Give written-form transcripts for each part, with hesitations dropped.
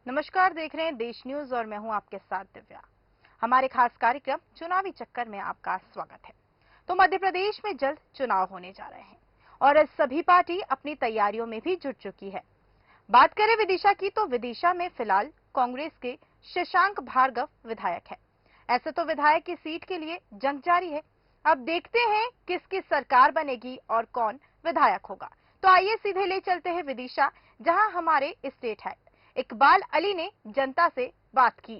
नमस्कार, देख रहे हैं देश न्यूज और मैं हूं आपके साथ दिव्या। हमारे खास कार्यक्रम चुनावी चक्कर में आपका स्वागत है। तो मध्य प्रदेश में जल्द चुनाव होने जा रहे हैं और सभी पार्टी अपनी तैयारियों में भी जुट चुकी है। बात करें विदिशा की, तो विदिशा में फिलहाल कांग्रेस के शशांक भार्गव विधायक है। ऐसे तो विधायक की सीट के लिए जंग जारी है। अब देखते हैं किसकी सरकार बनेगी और कौन विधायक होगा। तो आइए सीधे ले चलते हैं विदिशा, जहां हमारे स्टेट हेड इकबाल अली ने जनता से बात की।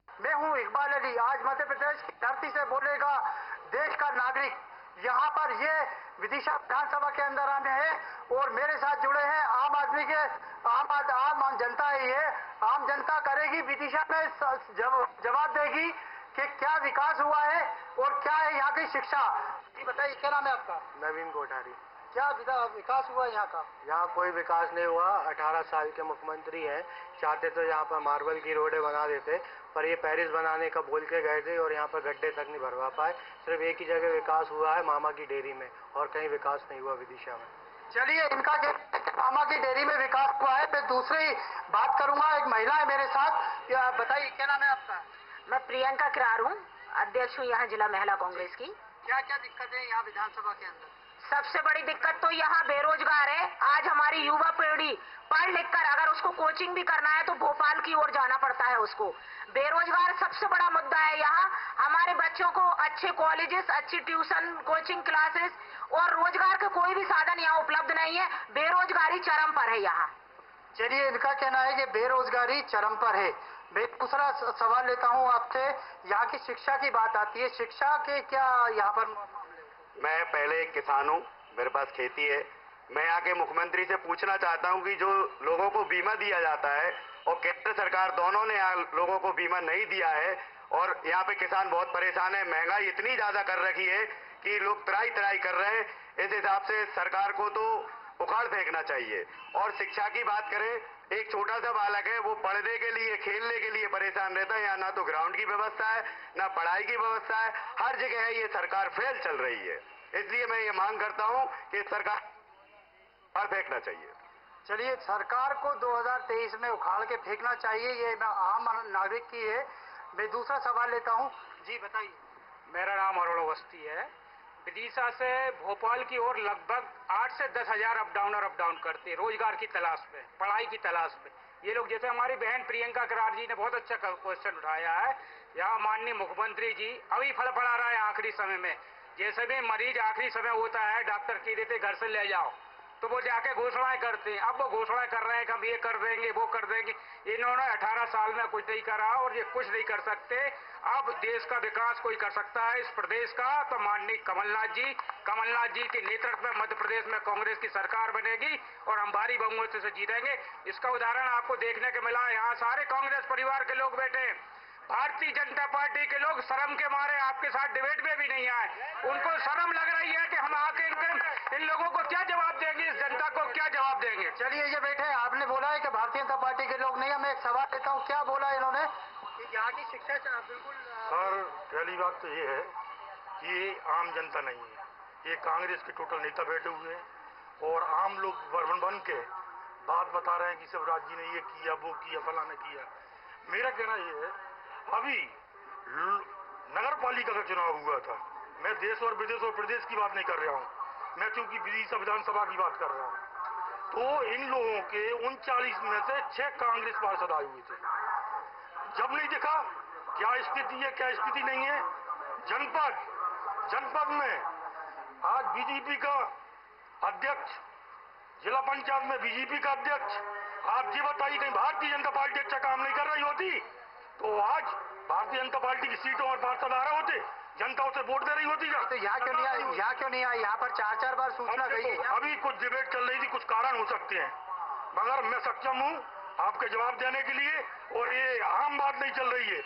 मैं हूं इकबाल अली। आज मध्य प्रदेश की धरती से बोलेगा देश का नागरिक। यहाँ पर ये विदिशा विधानसभा के अंदर आने हैं और मेरे साथ जुड़े हैं आम आदमी के आम जनता है। ये आम जनता करेगी, विदिशा में जवाब देगी कि क्या विकास हुआ है और क्या है यहाँ की शिक्षा। बताइए, क्या नाम है आपका? नवीन कोठारी। क्या विकास हुआ यहाँ का? यहाँ कोई विकास नहीं हुआ। 18 साल के मुख्यमंत्री हैं, चाहते तो यहाँ पर मार्बल की रोडें बना देते, पर ये पेरिस बनाने का बोल के गए थे और यहाँ पर गड्ढे तक नहीं भरवा पाए। सिर्फ एक ही जगह विकास हुआ है, मामा की डेयरी में, और कहीं विकास नहीं हुआ विदिशा में। चलिए, इनका मामा की डेयरी में विकास हुआ है। मैं दूसरी बात करूंगा। एक महिला है मेरे साथ। बताइए, क्या नाम है आपका? मैं प्रियंका किरार हूँ, अध्यक्ष हूँ यहाँ जिला महिला कांग्रेस की। क्या क्या दिक्कतें हैं यहाँ विधानसभा के अंदर? सबसे बड़ी दिक्कत तो यहाँ बेरोजगार है। आज हमारी युवा पीढ़ी पढ़ लिख कर अगर उसको कोचिंग भी करना है तो भोपाल की ओर जाना पड़ता है उसको। बेरोजगार सबसे बड़ा मुद्दा है यहाँ। हमारे बच्चों को अच्छे कॉलेजेस, अच्छी ट्यूशन, कोचिंग क्लासेस और रोजगार का कोई भी साधन यहाँ उपलब्ध नहीं है। बेरोजगारी चरम पर है यहाँ। चलिए, इनका कहना है कि बेरोजगारी चरम पर है। मैं दूसरा सवाल लेता हूँ आपसे। यहाँ की शिक्षा की बात आती है, शिक्षा के क्या यहाँ पर? मैं पहले एक किसान हूँ, मेरे पास खेती है। मैं यहाँ के मुख्यमंत्री से पूछना चाहता हूँ कि जो लोगों को बीमा दिया जाता है और केंद्र सरकार दोनों ने यहाँ लोगों को बीमा नहीं दिया है और यहाँ पे किसान बहुत परेशान है। महंगाई इतनी ज्यादा कर रखी है कि लोग त्राही त्राही कर रहे हैं। इस हिसाब से सरकार को तो उखाड़ फेंकना चाहिए। और शिक्षा की बात करें, एक छोटा सा बालक है, वो पढ़ने के लिए, खेलने के लिए परेशान रहता है। यहाँ ना तो ग्राउंड की व्यवस्था है, ना पढ़ाई की व्यवस्था है, हर जगह है ये सरकार फेल चल रही है। इसलिए मैं ये मांग करता हूँ कि सरकार उखाड़ फेंकना चाहिए। चलिए, सरकार को 2023 में उखाड़ के फेंकना चाहिए, ये आम नागरिक की है। मैं दूसरा सवाल लेता हूँ। जी बताइए। मेरा नाम अरुण अवस्थी है। विदिशा से भोपाल की ओर लगभग 8 से 10 हजार अप डाउन करते हैं रोजगार की तलाश में, पढ़ाई की तलाश में। ये लोग, जैसे हमारी बहन प्रियंका किरार जी ने बहुत अच्छा क्वेश्चन उठाया है। यहाँ माननीय मुख्यमंत्री जी अभी फड़फड़ा रहा है आखिरी समय में। जैसे भी मरीज आखिरी समय होता है, डॉक्टर कह देते घर से ले जाओ, तो वो जाके घोषणाएं करते हैं। अब वो घोषणाएं कर रहे हैं कि हम ये कर देंगे, वो कर देंगे। इन्होंने 18 साल में कुछ नहीं करा और ये कुछ नहीं कर सकते। अब देश का विकास कोई कर सकता है इस प्रदेश का तो माननीय कमलनाथ जी के नेतृत्व में मध्य प्रदेश में कांग्रेस की सरकार बनेगी और हम भारी बहुमत से जीतेंगे। इसका उदाहरण आपको देखने को मिला। यहाँ सारे कांग्रेस परिवार के लोग बैठे हैं। भारतीय जनता पार्टी के लोग शर्म के मारे आपके साथ डिबेट में भी नहीं आए। उनको शर्म लग रही है कि हम आके इन लोगों को क्या जवाब देंगे, इस जनता को क्या जवाब देंगे। चलिए, ये बैठे, आपने बोला है कि भारतीय जनता पार्टी के लोग नहीं है। मैं एक सवाल लेता हूँ, क्या बोला इन्होंने कि यहाँ की शिक्षा बिल्कुल? सर, पहली बात तो ये है कि ये आम जनता नहीं है, ये कांग्रेस के टोटल नेता बैठे हुए हैं और आम लोग बन के बात बता रहे हैं कि शिवराज जी ने ये किया, वो किया, फला ने किया। मेरा कहना ये है, अभी नगर पालिका का चुनाव हुआ था। मैं देश और विदेश और प्रदेश की बात नहीं कर रहा हूँ, मैं चूंकि विदिशा विधानसभा की बात कर रहा हूँ। तो इन लोगों के 39 में से 6 कांग्रेस पार्षद आए हुए थे। जब नहीं देखा क्या स्थिति है, क्या स्थिति नहीं है। जनपद में आज बीजेपी का अध्यक्ष, जिला पंचायत में बीजेपी का अध्यक्ष। आप ये बताइए, कहीं भारतीय जनता पार्टी अच्छा काम नहीं कर रही होती तो आज भारतीय जनता पार्टी की सीटों और पार्षद आ रहे होते, जनता उसे वोट दे रही होती। तो यहाँ क्यों नहीं आया? यहाँ पर 4 बार सूचना गई है। अभी कुछ डिबेट चल रही थी, कुछ कारण हो सकते हैं, मगर मैं सक्षम हूँ आपके जवाब देने के लिए। और ये आम बात नहीं चल रही है,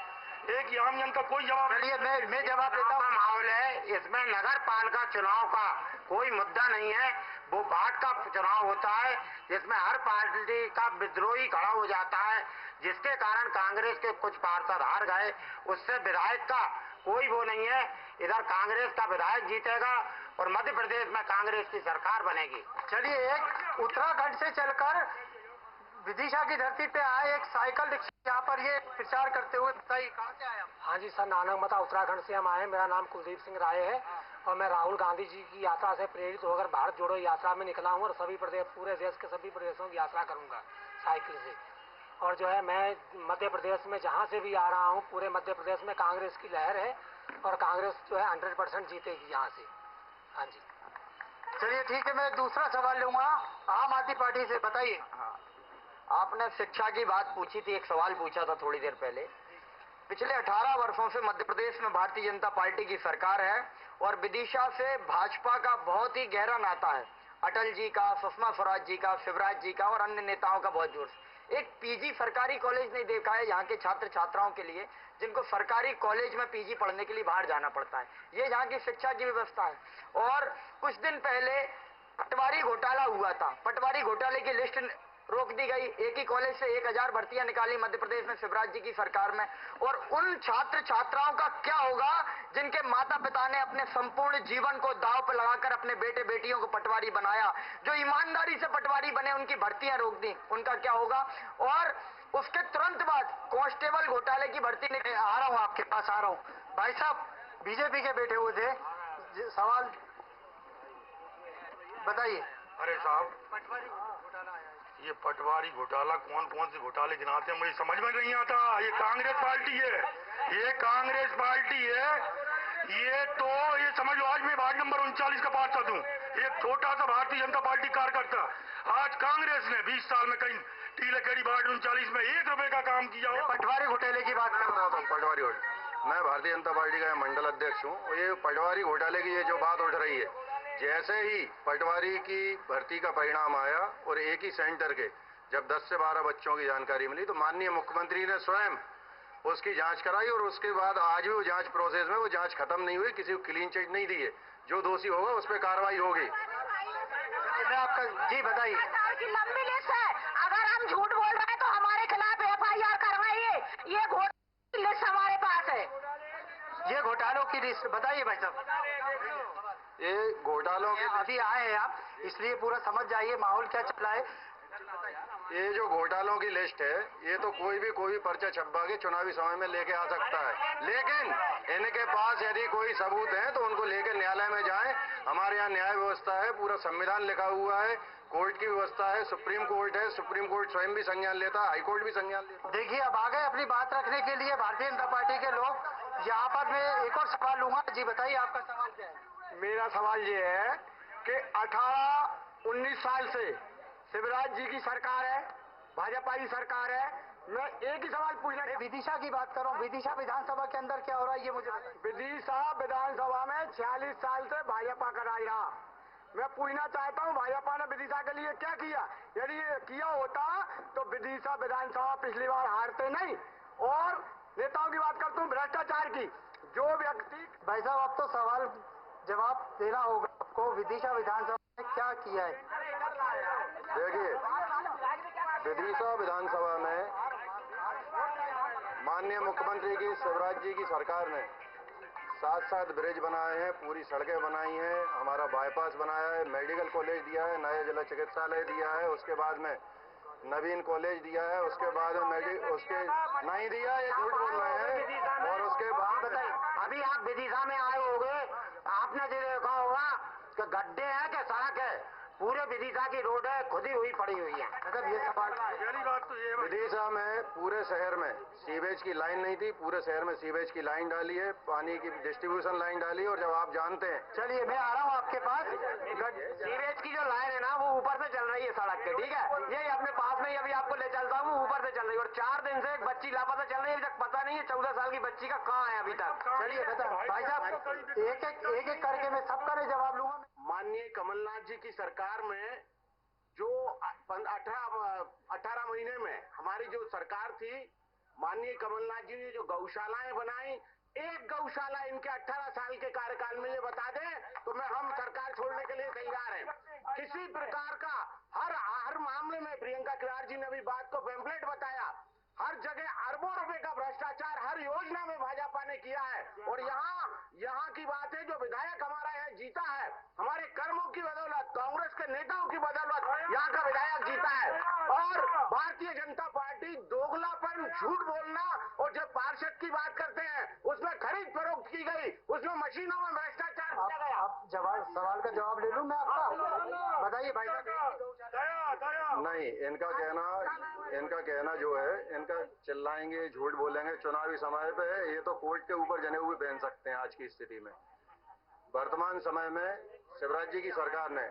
एक आम जनता कोई जवाब। चलिए, मैं जवाब देता हूँ। माहौल है, इसमें नगर पालिका चुनाव का कोई मुद्दा नहीं है। वो वार्ड का चुनाव होता है जिसमें हर पार्टी का विद्रोही खड़ा हो जाता है, जिसके कारण कांग्रेस के कुछ पार्षद हार गए। उससे विधायक का कोई वो नहीं है। इधर कांग्रेस का विधायक जीतेगा और मध्य प्रदेश में कांग्रेस की सरकार बनेगी। चलिए, एक उत्तराखंड से चलकर विदिशा की धरती पे आए एक साइकिल रिक्शा, यहाँ पर ये प्रचार करते हुए, बताइए कहाँ से आए आप? हाँ जी सर, नानकमता उत्तराखंड से हम आए। मेरा नाम कुलदीप सिंह राय है और मैं राहुल गांधी जी की यात्रा से प्रेरित होकर भारत जोड़ो यात्रा में निकला हूँ और सभी प्रदेश, पूरे देश के सभी प्रदेशों की यात्रा करूंगा साइकिल से। और जो है, मैं मध्य प्रदेश में जहाँ से भी आ रहा हूँ, पूरे मध्य प्रदेश में कांग्रेस की लहर है और कांग्रेस जो है 100% जीतेगी यहाँ से। हाँ जी, चलिए ठीक है, मैं दूसरा सवाल लूंगा आम आदमी पार्टी से। बताइए। आपने शिक्षा की बात पूछी थी, एक सवाल पूछा था थोड़ी देर पहले। पिछले 18 वर्षों से मध्य प्रदेश में भारतीय जनता पार्टी की सरकार है और विदिशा से भाजपा का बहुत ही गहरा नाता है। अटल जी का, सुषमा स्वराज जी का, शिवराज जी का और अन्य नेताओं का बहुत जोर से। एक पीजी सरकारी कॉलेज नहीं देखा है यहाँ के छात्र छात्राओं के लिए, जिनको सरकारी कॉलेज में पीजी पढ़ने के लिए बाहर जाना पड़ता है। ये यहाँ की शिक्षा की व्यवस्था है। और कुछ दिन पहले पटवारी घोटाला हुआ था। पटवारी घोटाले की लिस्ट रोक दी गई। एक ही कॉलेज से 1000 भर्तियां निकाली मध्य प्रदेश में शिवराज जी की सरकार में। और उन छात्र छात्राओं का क्या होगा जिनके माता पिता ने अपने संपूर्ण जीवन को दांव पर लगाकर अपने बेटे बेटियों को पटवारी बनाया, जो ईमानदारी से पटवारी बने, उनकी भर्तियां रोक दी, उनका क्या होगा? और उसके तुरंत बाद कांस्टेबल घोटाले की भर्ती निकली। आ रहा हूँ आपके पास, आ रहा हूँ। भाई साहब बीजेपी के बैठे हुए थे, सवाल बताइए। अरे साहब, ये पटवारी घोटाला कौन कौन से घोटाले गिनाते हैं मुझे समझ में नहीं आता। ये कांग्रेस पार्टी है, ये कांग्रेस पार्टी है। ये समझ लो, आज मैं वार्ड नंबर 39 का पार्षद हूँ, एक छोटा सा भारतीय जनता पार्टी कार्यकर्ता। आज कांग्रेस ने 20 साल में कहीं टीलेखेड़ी वार्ड 39 में 1 रुपए का काम किया हो। पटवारी घोटाले की बात कर रहा हूँ। पटवारी घोटाले, मैं भारतीय जनता पार्टी का मंडल अध्यक्ष हूँ। ये पटवारी घोटाले की ये जो बात उठ रही है, जैसे ही पटवारी की भर्ती का परिणाम आया और एक ही सेंटर के जब 10 से 12 बच्चों की जानकारी मिली, तो माननीय मुख्यमंत्री ने स्वयं उसकी जांच कराई और उसके बाद आज भी वो जांच प्रोसेस में, वो जांच खत्म नहीं हुई, किसी को क्लीन चिट नहीं दी है। जो दोषी होगा उस पर कार्रवाई होगी। आपका जी बताइए। की लंबी लिस्ट है, अगर हम झूठ बोल रहे हैं तो हमारे खिलाफ FIR करवाइए। ये घोटालों की लिस्ट हमारे पास है। ये घोटालों की लिस्ट बताइए भाई साहब। ये घोटालों के अभी आए हैं आप, इसलिए पूरा समझ जाइए माहौल क्या चल रहा है। ये जो घोटालों की लिस्ट है, ये तो कोई भी पर्चा छपवा के चुनावी समय में लेके आ सकता है, लेकिन इनके पास यदि कोई सबूत है तो उनको लेकर न्यायालय में जाएं। हमारे यहाँ न्याय व्यवस्था है, पूरा संविधान लिखा हुआ है, कोर्ट की व्यवस्था है, सुप्रीम कोर्ट है, सुप्रीम कोर्ट स्वयं भी संज्ञान लेता है, हाईकोर्ट भी संज्ञान लेता है। देखिए, अब आ गए अपनी बात रखने के लिए भारतीय जनता पार्टी के लोग। यहाँ पर मैं एक और सवाल लूंगा। जी बताइए, आपका सवाल क्या है? मेरा सवाल ये है कि 18-19 साल से शिवराज जी की सरकार है, भाजपा की सरकार है। मैं एक ही सवाल पूछना, विदिशा की बात कर रहा हूँ। विदिशा विधानसभा के अंदर क्या हो रहा है ये मुझे बताइए। विदिशा विधानसभा में 46 साल से भाजपा का राज रहा। मैं पूछना चाहता हूँ, भाजपा ने विदिशा के लिए क्या किया? यदि ये किया होता तो विदिशा विधानसभा पिछली बार हारते नहीं। और नेताओं की बात करता हूँ, भ्रष्टाचार की। जो व्यक्ति, भाई साहब अब तो सवाल जवाब देना होगा आपको। विदिशा विधानसभा में क्या किया है? देखिए, विदिशा विधानसभा में माननीय मुख्यमंत्री की, शिवराज जी की सरकार ने 7 ब्रिज बनाए हैं, पूरी सड़कें बनाई हैं, हमारा बाईपास बनाया है, मेडिकल कॉलेज दिया है, नए जिला चिकित्सालय दिया है, उसके बाद में नवीन कॉलेज दिया है, उसके बाद में उसके नहीं दिया, ये झूठ बोल रहे हैं। और उसके बाद बताइए, अभी आप विदिशा में आए होंगे, आपने जो देखा होगा कि गड्ढे हैं कि सड़क है, पूरे विदिशा की रोड है खुदी हुई पड़ी हुई है। मतलब ये सवाल, पहली बात तो ये विदिशा में पूरे शहर में सीवेज की लाइन नहीं थी, पूरे शहर में सीवेज की लाइन डाली है, पानी की डिस्ट्रीब्यूशन लाइन डाली है। और जब आप जानते हैं, चलिए मैं आ रहा हूँ आपके पास। सीवेज की जो लाइन है ना, वो ऊपर से चल रही है सड़क के, ठीक है? ये अपने पास में ही अभी आपको ले चलता हूँ, ऊपर से चल रही है। और 4 दिन से एक बच्ची लापता चल रही है, अभी तक पता नहीं है 14 साल की बच्ची का कहाँ है अभी तक। चलिए बता भाई साहब, एक करके मैं सबका जवाब लूंगा। माननीय कमलनाथ जी की सरकार में जो 18 महीने में हमारी जो सरकार थी, माननीय कमलनाथ जी ने जो गौशालाएं बनाई, एक गौशाला इनके 18 साल के कार्यकाल में ये बता दें तो हम सरकार छोड़ने के लिए तैयार हैं। किसी प्रकार का हर मामले में प्रियंका खिलाड़ जी ने अभी बात को पैम्फलेट बताया, हर जगह अरबों रुपए का भ्रष्टाचार हर योजना में भाजपा ने किया है। और यहाँ की बात है, जो विधायक हमारा यहाँ जीता है हमारे कर्मों की बदौलत, कांग्रेस के नेताओं की बदौलत यहाँ का विधायक जीता है। और भारतीय जनता पार्टी दोगलापन, झूठ बोलना और जब पार्षद की बात करते हैं उसमें खरीद फरोख्त की गई, उसमें मशीनों में भ्रष्टाचार किया गया। सवाल का जवाब ले लूं मैं आपका, बताइए भाई साहब। नहीं, इनका कहना जो है, इनका चिल्लाएंगे, झूठ बोलेंगे, चुनावी समय पे है, ये तो कोर्ट के ऊपर जने हुए पहन सकते हैं। आज की स्थिति में वर्तमान समय में शिवराज जी की सरकार ने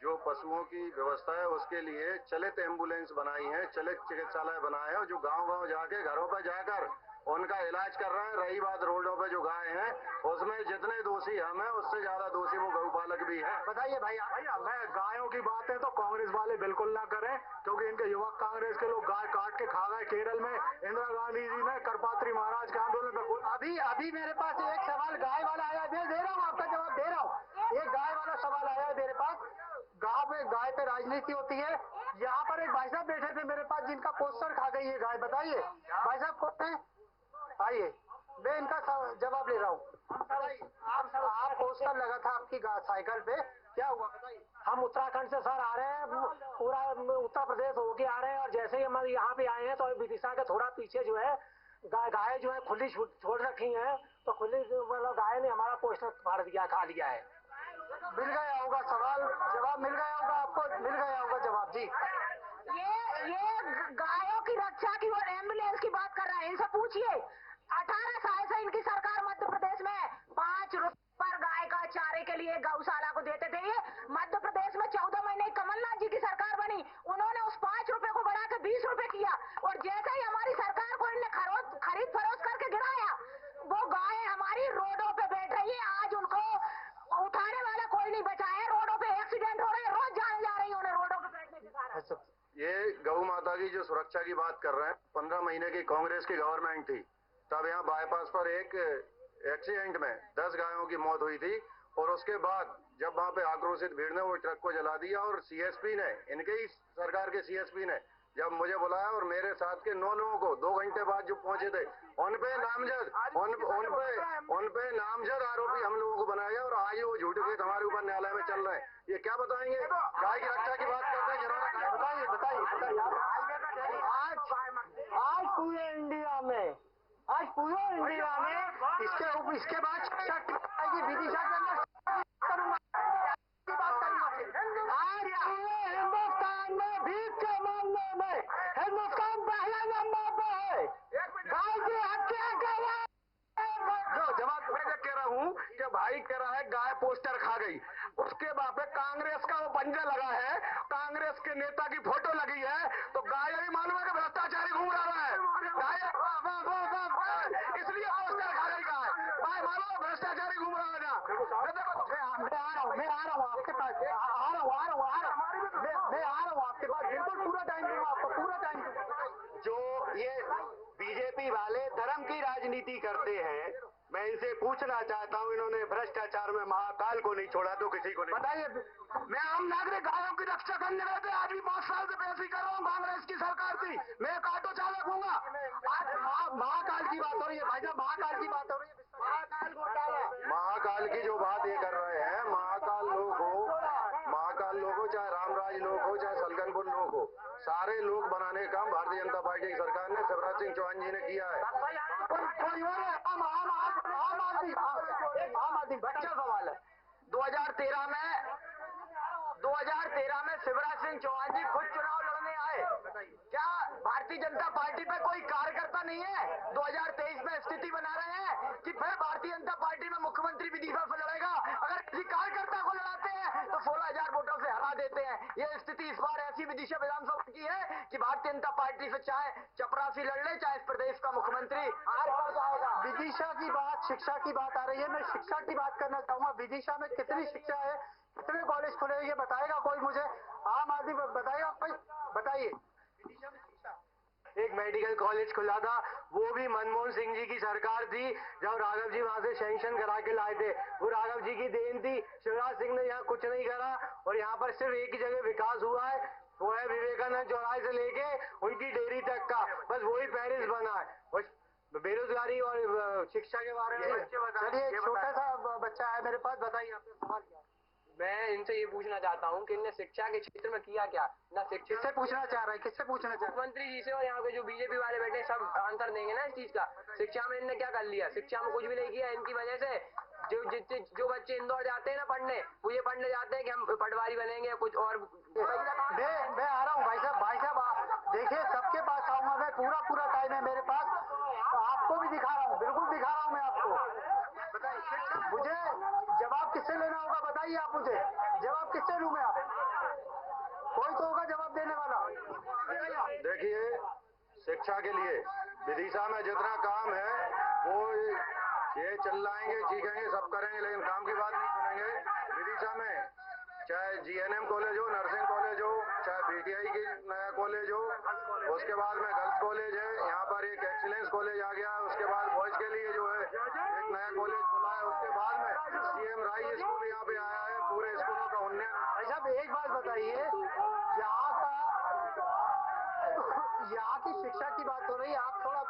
जो पशुओं की व्यवस्था है उसके लिए चलित एम्बुलेंस बनाई है, चलित चिकित्सालय बनाए हैं, जो गांव-गांव जाके घरों पर जाकर उनका इलाज कर रहे हैं। रही बात रोडों पे जो गाय हैं, उसमें जितने दोषी हम हैं उससे ज्यादा दोषी वो गौपालक भी है। बताइए भैया, मैं गायों की बातें तो कांग्रेस वाले बिल्कुल ना करें, क्योंकि इनके युवक कांग्रेस के लोग गाय काट के खा गए। केरल में इंदिरा गांधी जी ने करपात्री महाराज के आंदोलन में अभी मेरे पास एक सवाल गाय वाला आया, दे रहा हूँ आपका जवाब दे रहा हूँ। एक गाय वाला सवाल आया है मेरे पास। गाँव में गाय पे राजनीति होती है। यहाँ पर एक भाई साहब बैठे थे मेरे पास जिनका पोस्टर खा गई है गाय। बताइए भाई साहब कौन है? आइए, मैं इनका जवाब ले रहा हूँ। आप पोस्टर लगा था आपकी साइकिल पे, क्या हुआ बताइए? हम उत्तराखंड से सर आ रहे हैं, पूरा उत्तर प्रदेश होके आ रहे हैं, और जैसे ही हम यहाँ पे आए हैं तो विदिशा के थोड़ा पीछे जो है गाय जो है खुली छोड़ रखी है, तो खुली मतलब गाय ने हमारा पोस्टर फाड़ दिया, खा लिया है। मिल गया होगा जवाब मिल गया होगा आपको, मिल गया होगा जवाब जी। ये गायों की रक्षा की और एम्बुलेंस की बात कर रहे हैं, इनसे पूछिए। 18 साल से इनकी सरकार मध्य प्रदेश में 5 रुपए पर गाय का चारे के लिए गौशाला को देते थे। ये मध्य प्रदेश में 14 महीने कमलनाथ जी की सरकार बनी, उन्होंने उस 5 रुपए को बढ़ा के 20 रुपए किया। और जैसे ही हमारी सरकार को इनने खरीद फरोख्त करके गिराया, वो गाय हमारी रोडों पे बैठ रही है। आज उनको उठाने वाला कोई नहीं बचा है। रोडों पे एक्सीडेंट हो रहे हैं, रोज जान जा रही है उन्हें रोडों पे बैठने के कारण। ये गौ माता की जो सुरक्षा की बात कर रहे हैं, 15 महीने की कांग्रेस की गवर्नमेंट थी, तब यहाँ बाईपास पर एक एक्सीडेंट में 10 गायों की मौत हुई थी। और उसके बाद जब वहां पे आक्रोशित भीड़ ने वो ट्रक को जला दिया, और सीएसपी ने, इनके ही सरकार के सीएसपी ने जब मुझे बुलाया और मेरे साथ के 9 लोगों को 2 घंटे बाद जो पहुंचे थे, उन पे नामजद आरोपी हम लोगों को बनाया गया। और आज वो झूठे केस हमारे ऊपर न्यायालय में चल रहे हैं। ये क्या बताएंगे? गाय की रक्षा की बात करते हैं, जिन्होंने बताइए। आज पूरे इंडिया में इसके बाद विदिशा के अंदर आज पूरे हिंदुस्तान में भीख के मामले में हिंदुस्तान पहले नंबर पे है। गाय की हत्या कर जवाब मैं कह रहा हूँ कि भाई कह रहा है गाय पोस्टर खा गई, उसके बाद पे कांग्रेस का वो पंजा लगा है, कांग्रेस के नेता की फोटो लगी है, तो गाय भी मालूम है कि भ्रष्टाचारी घूम रहा है। गाय इसलिए पोस्टर खा गई गाय, भाई मालूम भ्रष्टाचारी घूम रहा है ना। मैं आ रहा हूँ आपके पास, मैं आ रहा हूँ आपके पास, बिल्कुल पूरा टाइम दूंगा आपको, पूरा टाइम दूंगा। जो ये बीजेपी वाले धर्म की राजनीति करते हैं, मैं इनसे पूछना चाहता हूं, इन्होंने भ्रष्टाचार में महाकाल को नहीं छोड़ा तो किसी को नहीं। बताइए, मैं आम नागरिक गायों की रक्षा करने गए थे, आज भी 5 साल से पैसे कर रहा हूँ। कांग्रेस की सरकार थी, मैं एक ऑटो चालक हूँगा। आज महाकाल की बात हो रही है भाई साहब, महाकाल की बात हो रही है। महाकाल घोटाला, महाकाल की जो बात ये कर रहे हैं, महाकाल लोग हो चाहे रामराज लोग हो चाहे सलगनपुर लोग हो, सारे लोग बनाने का काम भारतीय जनता पार्टी की सरकार ने शिवराज सिंह चौहान जी ने किया है। आम आदमी बच्चा सवाल है। 2013 में शिवराज सिंह चौहान जी खुद चुनाव लड़ने आए। क्या भारतीय जनता पार्टी पे कोई कार्यकर्ता नहीं है? 2023 में स्थिति बना रहे हैं कि फिर भारतीय जनता पार्टी में मुख्यमंत्री विदिशा से लड़ेगा। अगर किसी कार्यकर्ता को लड़ाते हैं तो 16,000 वोटों से हरा देते हैं। ये स्थिति इस बार ऐसी विदिशा विधानसभा की है कि भारतीय जनता पार्टी से चाहे चपरासी लड़ ले, चाहे इस प्रदेश का मुख्यमंत्री हार पड़ जाएगा। विदिशा की बात, शिक्षा की बात आ रही है, मैं शिक्षा की बात करना चाहूंगा। विदिशा में कितनी शिक्षा है, कितने कॉलेज खुले, ये बताएगा कोई मुझे? आम आदमी बताएगा कोई? बताइए। एक मेडिकल कॉलेज खुला था, वो भी मनमोहन सिंह जी की सरकार थी, जब राघव जी वहां से सैंक्शन करा के लाए थे। वो राघव जी की देन थी। शिवराज सिंह ने यहाँ कुछ नहीं करा और यहाँ पर सिर्फ एक ही जगह विकास हुआ है, वो है विवेकानंद चौराहे से लेके उनकी डेयरी तक का, बस वही पेरिस बना है। और बेरोजगारी और शिक्षा के बारे में चलिए, छोटा सा बच्चा है मेरे पास, बताइए आपका सवाल क्या है? मैं इनसे ये पूछना चाहता हूँ कि इनने शिक्षा के क्षेत्र में किया क्या? ना शिक्षा किससे पूछना चाह रहे हैं, किससे पूछना चाह रहे हैं? मुख्यमंत्री जी से, और यहाँ के जो बीजेपी वाले बैठे सब आंसर देंगे ना इस चीज का। शिक्षा में इनने क्या कर लिया? शिक्षा में कुछ भी नहीं किया। इनकी वजह से जो बच्चे इंदौर जाते हैं ना पढ़ने, वो ये पढ़ने जाते हैं कि हम पटवारी बनेंगे कुछ और। मैं आ रहा हूँ भाई साहब, देखिए सबके पास आऊंगा मैं, पूरा टाइम है मेरे पास, तो आपको भी दिखा रहा हूँ, बिल्कुल दिखा रहा हूँ मैं आपको। मुझे जवाब किससे लेना होगा बताइए आप मुझे, जवाब किससे लूँ मैं? आप कोई तो होगा जवाब देने वाला। देखिए, शिक्षा के लिए विदिशा में जितना काम है वो ये चिल्लाएंगे, चीखेंगे, सब करेंगे, लेकिन काम की बात नहीं सुनेंगे। विदिशा में चाहे जीएनएम कॉलेज हो, नर्सिंग कॉलेज हो, चाहे बीटीआई की नया कॉलेज हो, उसके बाद में गर्ल्स कॉलेज है, यहाँ पर एक एक्सीलेंस कॉलेज आ गया, उसके बाद बॉयज के लिए जो है एक नया कॉलेज खुला है, उसके बाद में सीएम राय स्कूल यहाँ पे आया है, पूरे स्कूलों का उन्नयन। भाई साहब एक बात बताइए, यहाँ की शिक्षा की बात हो रही है, आप थोड़ा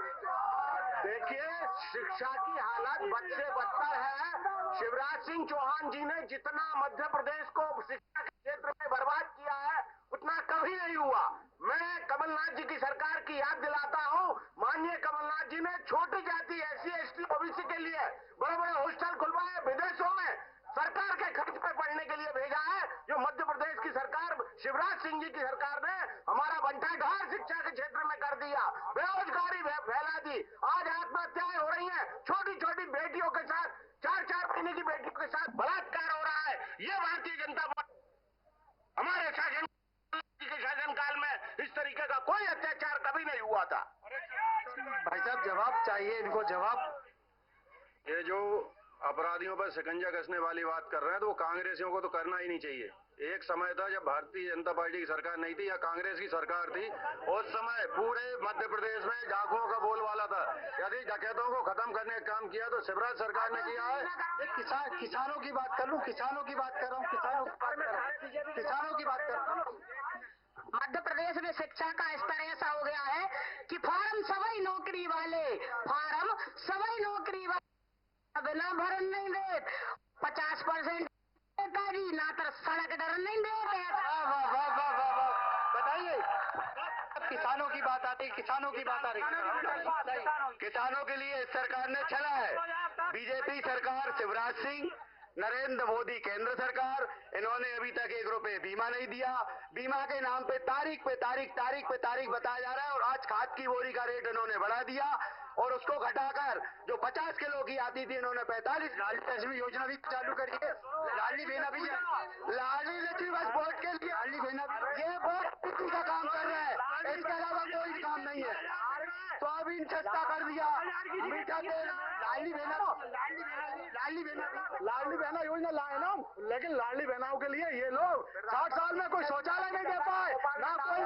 देखिए, शिक्षा की हालत बद से बदतर है। शिवराज सिंह चौहान जी ने जितना मध्य प्रदेश को शिक्षा के क्षेत्र में बर्बाद किया है, उतना कभी नहीं हुआ। मैं कमलनाथ जी की सरकार की याद दिलाता हूँ। माननीय कमलनाथ जी ने छोटी जाति SC ST OBC के लिए बड़े बड़े हॉस्टल खुलवाए, विदेशों में सरकार के खर्च पे पढ़ने के लिए भेजा है। जो मध्य प्रदेश की सरकार, शिवराज सिंह जी की सरकार ने हमारा बंटाढार शिक्षा के क्षेत्र में कर दिया, बेरोजगारी फैला दी। आज आत्महत्याएं हो रही हैं, छोटी छोटी बेटियों के साथ, 4-4 महीने की बेटियों के साथ बलात्कार हो रहा है। ये भारतीय जनता पार्टी हमारे शासन काल में इस तरीके का कोई अत्याचार कभी नहीं हुआ था। भाई साहब जवाब चाहिए इनको, जवाब। ये जो अपराधियों पर शिकंजा कसने वाली बात कर रहे हैं, तो वो कांग्रेसियों को तो करना ही नहीं चाहिए। एक समय था जब भारतीय जनता पार्टी की सरकार नहीं थी या कांग्रेस की सरकार थी, उस समय पूरे मध्य प्रदेश में डाकुओं का बोलबाला था। यदि डकैतों को खत्म करने का काम किया तो शिवराज सरकार ने किया है। किसानों की बात कर लूं, किसानों की बात कर रहा हूँ, किसानों की बात कर रहा हूँ। मध्य प्रदेश में शिक्षा का स्तर ऐसा हो गया है कि फार्म सभी नौकरी वाले, फार्म सभी नौकरी वाले बिना भरन नहीं दे, 50% ना तो सड़क डर नहीं दे। बताइए, किसानों की बात आती है, किसानों की बात आ रही है। किसानों के लिए इस सरकार ने चला है। बीजेपी सरकार, शिवराज सिंह, नरेंद्र मोदी केंद्र सरकार, इन्होंने अभी तक 1 रुपए बीमा नहीं दिया। बीमा के नाम पे तारीख पे तारीख बताया जा रहा है, और आज खाद की बोरी का रेट इन्होंने बढ़ा दिया, और उसको घटाकर जो 50 किलो की आती थी इन्होंने 45। लाडली योजना भी चालू करिए, लाडली बहना भी, लाडली लक्ष्मी बस वोट के लिए, लाडली बहना भी, ये वोट का काम कर रहे हैं, इसके अलावा कोई काम नहीं है। सोयाबीन सस्ता कर दिया, मीठा तेल, लाडली बहना योजना लाए ना, लेकिन लाडली बहनाओं के लिए ये लोग 60 साल में कोई शौचालय नहीं दे पाए, ना कोई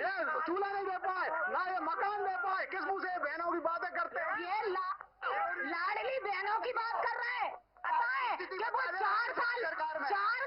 ये चूल्हा नहीं दे पाए, ना ये मकान दे पाए। किस मुंह से बहनों की बातें करते हैं? ये लाडली बहनों की बात कर रहे हैं। पता है कि वो 4 साल